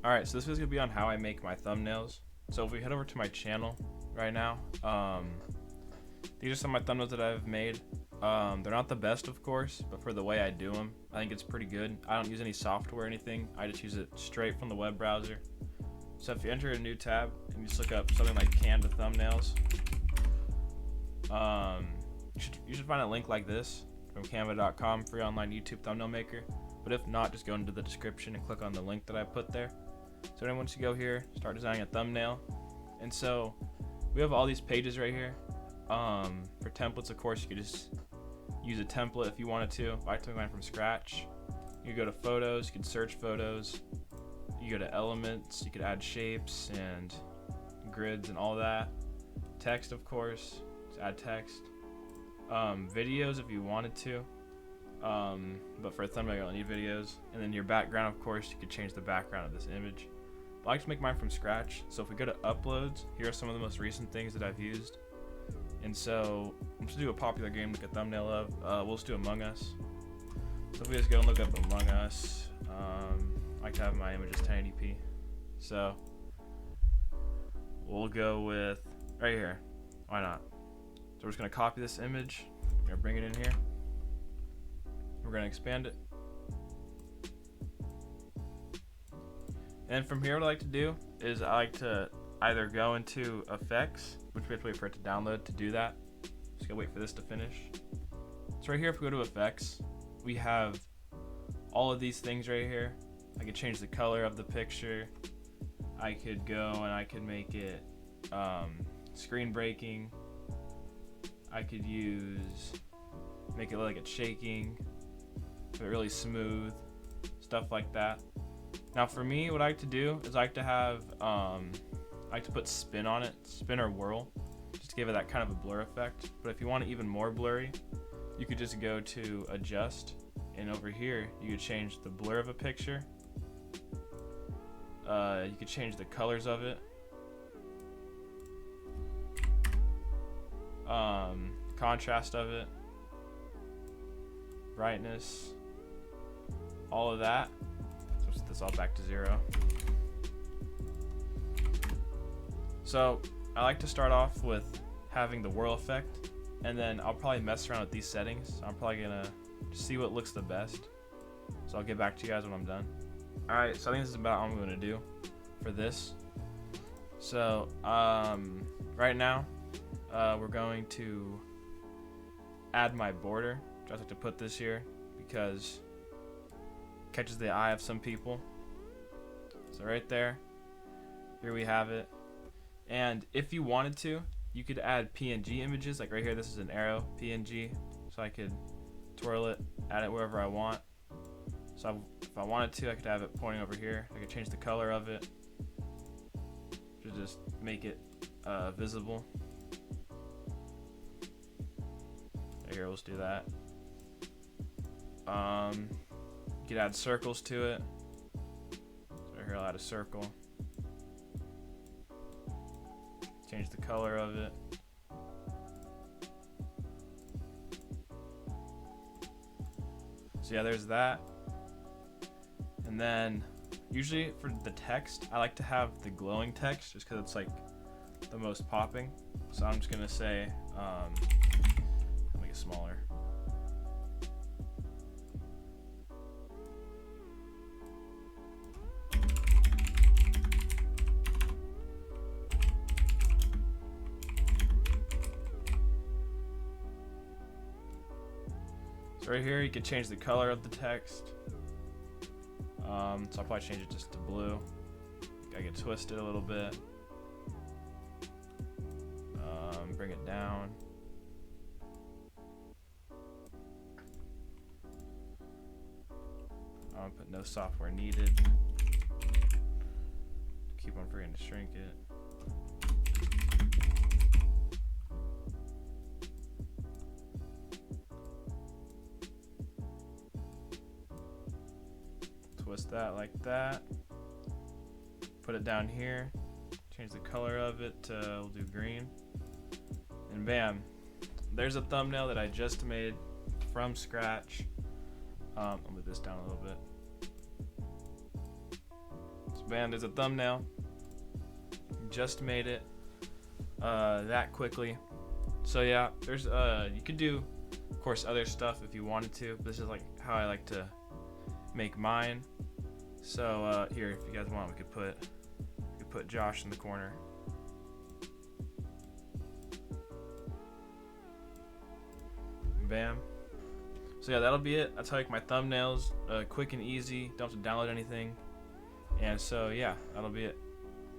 Alright, so this is going to be on how I make my thumbnails. So if we head over to my channel right now, these are some of my thumbnails that I've made. They're not the best, of course, but for the way I do them, I think it's pretty good. I don't use any software or anything. I just use it straight from the web browser. So if you enter a new tab and you just look up something like Canva thumbnails, you should find a link like this from canva.com, free online YouTube thumbnail maker. But if not, just go into the description and click on the link that I put there. So then once you go here, start designing a thumbnail. And so we have all these pages right here. For templates, of course, you could just use a template if you wanted to. I took mine from scratch. You could go to photos, you could search photos. You go to elements, you could add shapes and grids and all that. Text, of course, just add text. Videos if you wanted to. But for a thumbnail, you don't need videos. And then your background, of course, you could change the background of this image. But I like to make mine from scratch. So if we go to uploads, here are some of the most recent things that I've used. And so I'm just gonna do a popular game to make a thumbnail of. We'll just do Among Us. So if we just go and look up Among Us, I like to have my images 1080p. So we'll go with right here. Why not? So we're just gonna copy this image. We're gonna bring it in here. We're gonna expand it. And from here, what I like to do is I like to either go into effects, which we have to wait for it to download to do that. Just gotta wait for this to finish. So right here, if we go to effects, we have all of these things right here. I could change the color of the picture. I could go and I could make it screen breaking. I could make it look like it's shaking, make it really smooth, stuff like that. Now for me, what I like to do is I like to have, I like to put spin on it, spin or whirl, just to give it that kind of a blur effect. But if you want it even more blurry, you could just go to adjust, and over here, you could change the blur of a picture. You could change the colors of it. Contrast of it, brightness, all of that. So let's set this all back to 0. So I like to start off with having the whirl effect, and then I'll probably mess around with these settings. I'm probably gonna see what looks the best. So I'll get back to you guys when I'm done. Alright, so I think this is about all I'm gonna do for this. So right now we're going to add my border. I just like to put this here because it catches the eye of some people. So right there, here we have it. And if you wanted to, you could add PNG images. Like right here, this is an arrow PNG, so I could twirl it, add it wherever I want. So if I wanted to, I could have it pointing over here. I could change the color of it to just make it visible. Here, let's do that. You could add circles to it. So here, I'll add a circle. Change the color of it. So yeah, there's that. And then usually for the text, I like to have the glowing text just because it's like the most popping. So I'm just gonna say, I'll make it smaller. So right here, you can change the color of the text. So I'll probably change it just to blue. I can twist it a little bit. Bring it down. I'll put no software needed. Keep on forgetting to shrink it. Twist that like that. Put it down here. Change the color of it to, we'll do green. And bam, there's a thumbnail that I just made from scratch. I'll move this down a little bit. Let's Man, there's a thumbnail. Just made it that quickly. So yeah, there's you could do, of course, other stuff if you wanted to. But this is like how I like to make mine. So here, if you guys want, we could put Josh in the corner. Bam. So yeah, that'll be it. That's how I make my thumbnails, quick and easy. Don't have to download anything. And so yeah, that'll be it.